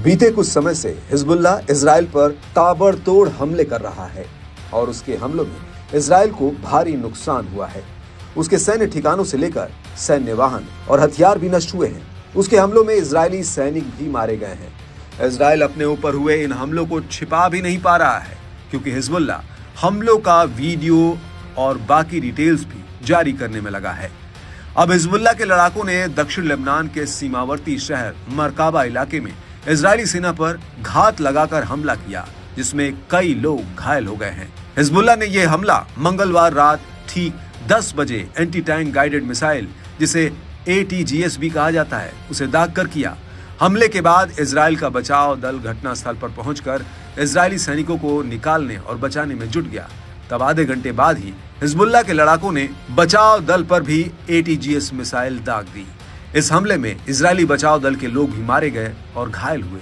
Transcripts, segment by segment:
बीते कुछ समय से हिजबुल्लाह इजराइल पर ताबड़तोड़ हमले कर रहा है और उसके हमलों में इजराइल को भारी नुकसान हुआ है। उसके सैन्य ठिकानों से लेकर सैन्य वाहन और हथियार भी नष्ट हुए हैं। उसके हमलों में इजरायली सैनिक भी मारे गए हैं। इजराइल अपने ऊपर हुए इन हमलों को छिपा भी नहीं पा रहा है, क्योंकि हिजबुल्लाह हमलों का वीडियो और बाकी डिटेल्स भी जारी करने में लगा है। अब हिजबुल्लाह के लड़ाकों ने दक्षिण लेबनान के सीमावर्ती शहर मरकाबा इलाके में इजरायली सेना पर घात लगाकर हमला किया, जिसमें कई लोग घायल हो गए हैं। हिजबुल्लाह ने यह हमला मंगलवार रात ठीक 10 बजे एंटी टैंक गाइडेड मिसाइल, जिसे ATGS भी कहा जाता है, उसे दागकर किया। हमले के बाद इजराइल का बचाव दल घटनास्थल पर पहुंचकर इजरायली सैनिकों को निकालने और बचाने में जुट गया। तब आधे घंटे बाद ही हिजबुल्लाह के लड़ाकों ने बचाव दल पर भी ATGS मिसाइल दाग दी। इस हमले में इजरायली बचाव दल के लोग भी मारे गए और घायल हुए।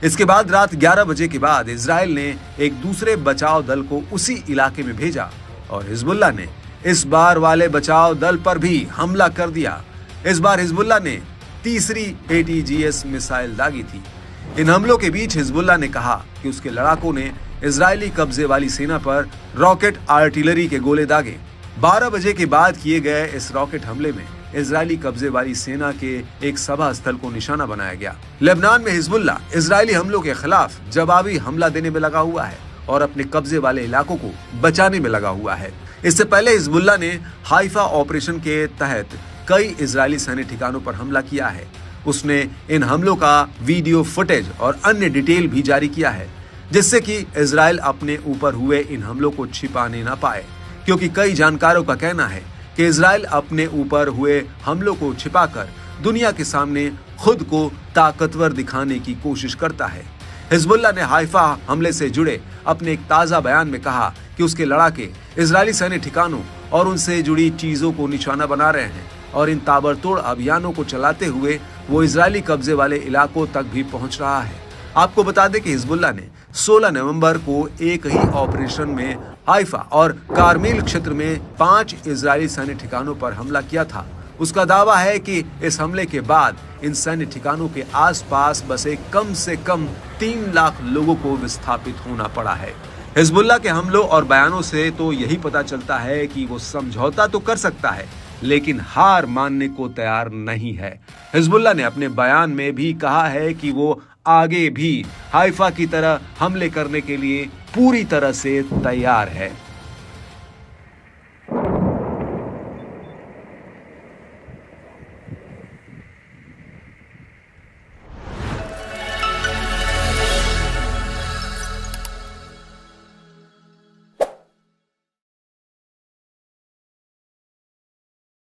इसके बाद रात 11 बजे के बाद इजराइल ने एक दूसरे बचाव दल को उसी इलाके में भेजा और हिजबुल्लाह ने इस बार वाले बचाव दल पर भी हमला कर दिया। इस बार हिजबुल्लाह ने तीसरी ATGS मिसाइल दागी थी। इन हमलों के बीच हिजबुल्लाह ने कहा कि उसके लड़ाकों ने इजरायली कब्जे वाली सेना पर रॉकेट आर्टिलरी के गोले दागे। 12 बजे के बाद किए गए इस रॉकेट हमले में इजरायली कब्जे वाली सेना के एक सभा स्थल को निशाना बनाया गया। लेबनान में हिजबुल्लाह इजरायली हमलों के खिलाफ जवाबी हमला देने में लगा हुआ है और अपने कब्जे वाले इलाकों को बचाने में लगा हुआ है। इससे पहले हिजबुल्लाह ने हाइफा ऑपरेशन के तहत कई इजरायली सैन्य ठिकानों पर हमला किया है। उसने इन हमलों का वीडियो फुटेज और अन्य डिटेल भी जारी किया है, जिससे कि इजराइल अपने ऊपर हुए इन हमलों को छिपाने न पाए, क्योंकि कई जानकारों का कहना है कि इजराइल अपने ऊपर हुए हमलों को छिपाकर दुनिया के सामने खुद को ताकतवर दिखाने की कोशिश करता है। हिजबुल्लाह ने हाइफा हमले से जुड़े अपने एक ताजा बयान में कहा कि उसके लड़ाके इजरायली सैन्य ठिकानों और उनसे जुड़ी चीजों को निशाना बना रहे हैं और इन ताबड़तोड़ अभियानों को चलाते हुए वो इजरायली कब्जे वाले इलाकों तक भी पहुंच रहा है। आपको बता दें कि हिजबुल्लाह ने 16 नवंबर को एक ही ऑपरेशन में हाइफा और कारमेल क्षेत्र में 5 इजरायली सैन्य ठिकानों पर हमला किया था। उसका दावा है कि इस हमले के बाद इन सैन्य ठिकानों के आसपास बसे कम से कम 3 लाख लोगों को विस्थापित होना पड़ा है। हिजबुल्लाह के हमलों और बयानों से तो यही पता चलता है कि वो समझौता तो कर सकता है, लेकिन हार मानने को तैयार नहीं है। हिजबुल्लाह ने अपने बयान में भी कहा है कि वो आगे भी हाइफा की तरह हमले करने के लिए पूरी तरह से तैयार है।